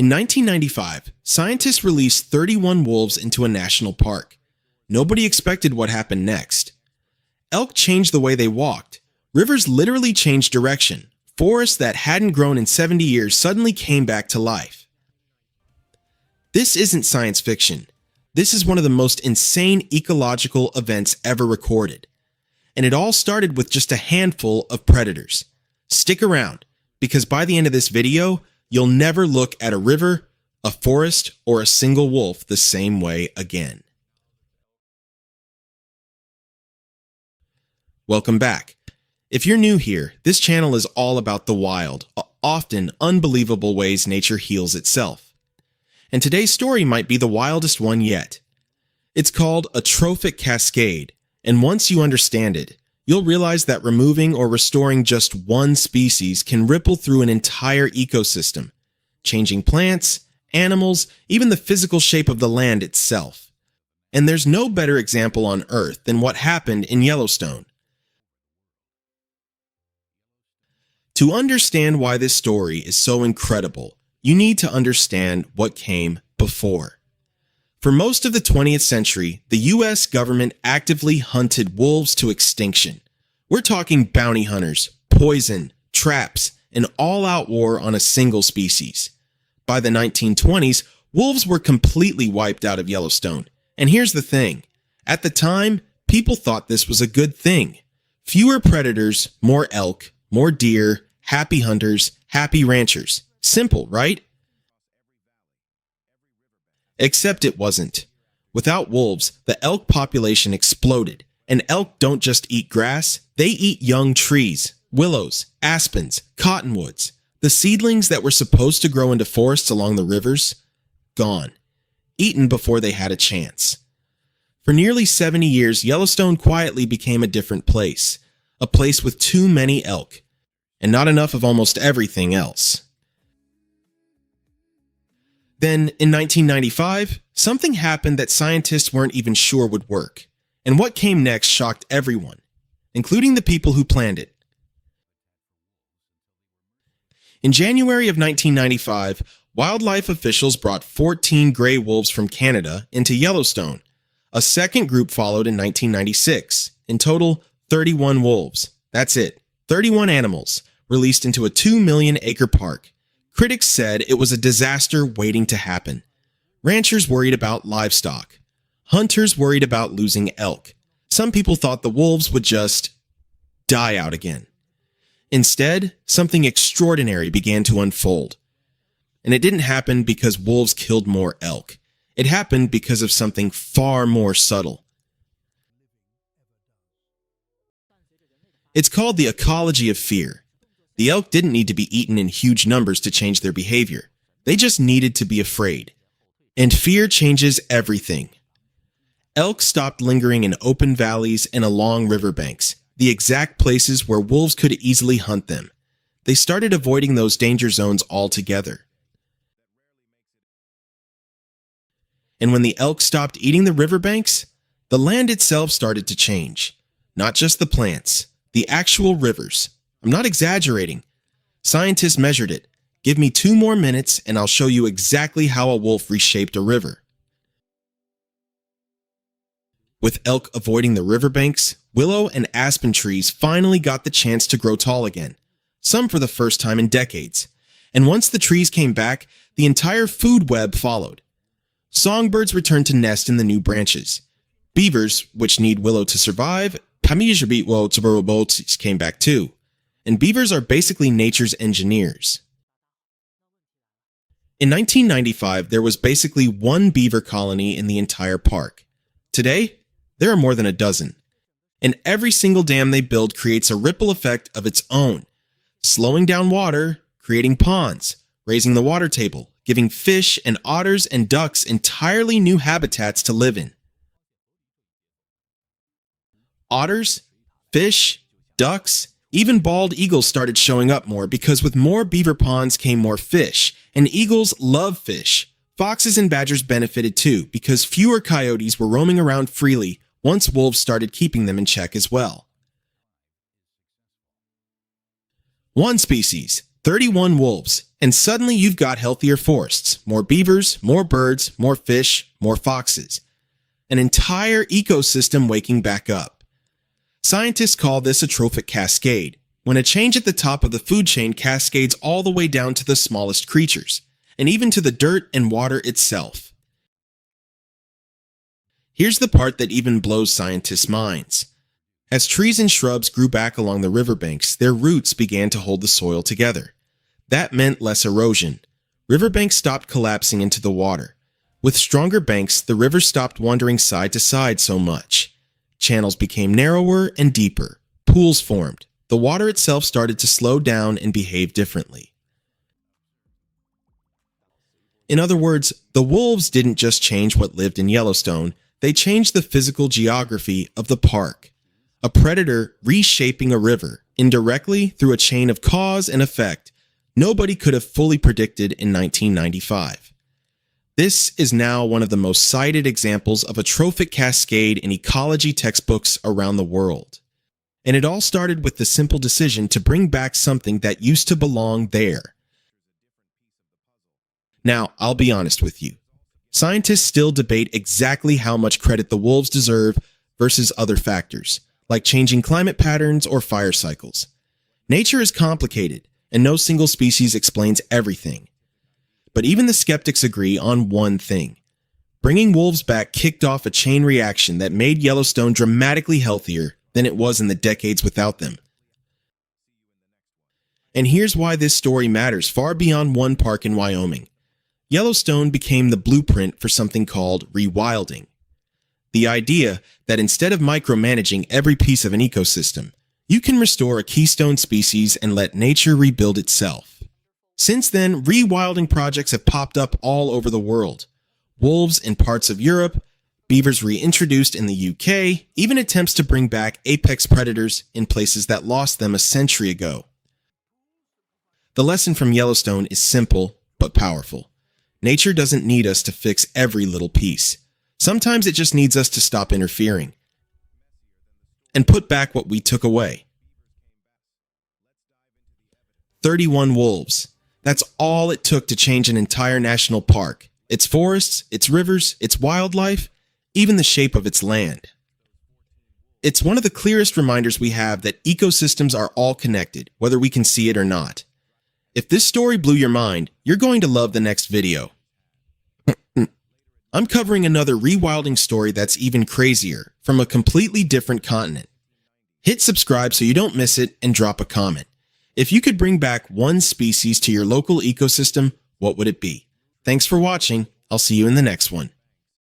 In 1995, scientists released 31 wolves into a national park. Nobody expected what happened next. Elk changed the way they walked. Rivers literally changed direction. Forests that hadn't grown in 70 years suddenly came back to life. This isn't science fiction. This is one of the most insane ecological events ever recorded. And it all started with just a handful of predators. Stick around, because by the end of this video, you'll never look at a river, a forest, or a single wolf the same way again. Welcome back. If you're new here, this channel is all about the wild, often unbelievable ways nature heals itself. And today's story might be the wildest one yet. It's called a trophic cascade, and once you understand it, you'll realize that removing or restoring just one species can ripple through an entire ecosystem, changing plants, animals, even the physical shape of the land itself. And there's no better example on Earth than what happened in Yellowstone. To understand why this story is so incredible, you need to understand what came before. For most of the 20th century, the US government actively hunted wolves to extinction. We're talking bounty hunters, poison, traps, an all-out war on a single species. By the 1920s, wolves were completely wiped out of Yellowstone. And here's the thing. At the time, people thought this was a good thing. Fewer predators, more elk, more deer, happy hunters, happy ranchers. Simple, right? Except it wasn't. Without wolves, the elk population exploded. And elk don't just eat grass, they eat young trees, willows, aspens, cottonwoods. The seedlings that were supposed to grow into forests along the rivers, gone. Eaten before they had a chance. For nearly 70 years, Yellowstone quietly became a different place. A place with too many elk, and not enough of almost everything else. Then, in 1995, something happened that scientists weren't even sure would work. And what came next shocked everyone, including the people who planned it. In January of 1995, wildlife officials brought 14 gray wolves from Canada into Yellowstone. A second group followed in 1996. In total, 31 wolves. That's it. 31 animals, released into a 2 million acre park. Critics said it was a disaster waiting to happen. Ranchers worried about livestock. Hunters worried about losing elk. Some people thought the wolves would just die out again. Instead, something extraordinary began to unfold. And it didn't happen because wolves killed more elk. It happened because of something far more subtle. It's called the Ecology of Fear. The elk didn't need to be eaten in huge numbers to change their behavior. They just needed to be afraid. And fear changes everything. Elk stopped lingering in open valleys and along riverbanks, the exact places where wolves could easily hunt them. They started avoiding those danger zones altogether. And when the elk stopped eating the riverbanks, the land itself started to change. Not just the plants, the actual rivers. I'm not exaggerating. Scientists measured it. Give me 2 more minutes and I'll show you exactly how a wolf reshaped a river. With elk avoiding the riverbanks, willow and aspen trees finally got the chance to grow tall again, some for the first time in decades. And once the trees came back, the entire food web followed. Songbirds returned to nest in the new branches. Beavers, which need willow to survive, came back too. And beavers are basically nature's engineers. In 1995, there was basically 1 beaver colony in the entire park. Today, there are more than a dozen. And every single dam they build creates a ripple effect of its own, slowing down water, creating ponds, raising the water table, giving fish and otters and ducks entirely new habitats to live in. Otters, fish, ducks, even bald eagles started showing up more because with more beaver ponds came more fish, and eagles love fish. Foxes and badgers benefited too because fewer coyotes were roaming around freely once wolves started keeping them in check as well. One species, 31 wolves, and suddenly you've got healthier forests, more beavers, more birds, more fish, more foxes. An entire ecosystem waking back up. Scientists call this a trophic cascade, when a change at the top of the food chain cascades all the way down to the smallest creatures, and even to the dirt and water itself. Here's the part that even blows scientists' minds. As trees and shrubs grew back along the riverbanks, their roots began to hold the soil together. That meant less erosion. Riverbanks stopped collapsing into the water. With stronger banks, the river stopped wandering side to side so much. Channels became narrower and deeper. Pools formed. The water itself started to slow down and behave differently. In other words, the wolves didn't just change what lived in Yellowstone, they changed the physical geography of the park. A predator reshaping a river, indirectly through a chain of cause and effect, nobody could have fully predicted in 1995. This is now one of the most cited examples of a trophic cascade in ecology textbooks around the world. And it all started with the simple decision to bring back something that used to belong there. Now, I'll be honest with you. Scientists still debate exactly how much credit the wolves deserve versus other factors, like changing climate patterns or fire cycles. Nature is complicated, and no single species explains everything. But even the skeptics agree on one thing. Bringing wolves back kicked off a chain reaction that made Yellowstone dramatically healthier than it was in the decades without them. And here's why this story matters far beyond one park in Wyoming. Yellowstone became the blueprint for something called rewilding. The idea that instead of micromanaging every piece of an ecosystem, you can restore a keystone species and let nature rebuild itself. Since then, rewilding projects have popped up all over the world. Wolves in parts of Europe, beavers reintroduced in the UK, even attempts to bring back apex predators in places that lost them a century ago. The lesson from Yellowstone is simple but powerful. Nature doesn't need us to fix every little piece. Sometimes it just needs us to stop interfering and put back what we took away. 31 wolves. That's all it took to change an entire national park. Its forests, its rivers, its wildlife, even the shape of its land. It's one of the clearest reminders we have that ecosystems are all connected, whether we can see it or not. If this story blew your mind, you're going to love the next video. I'm covering another rewilding story that's even crazier, from a completely different continent. Hit subscribe so you don't miss it and drop a comment. If you could bring back one species to your local ecosystem, what would it be? Thanks for watching. I'll see you in the next one.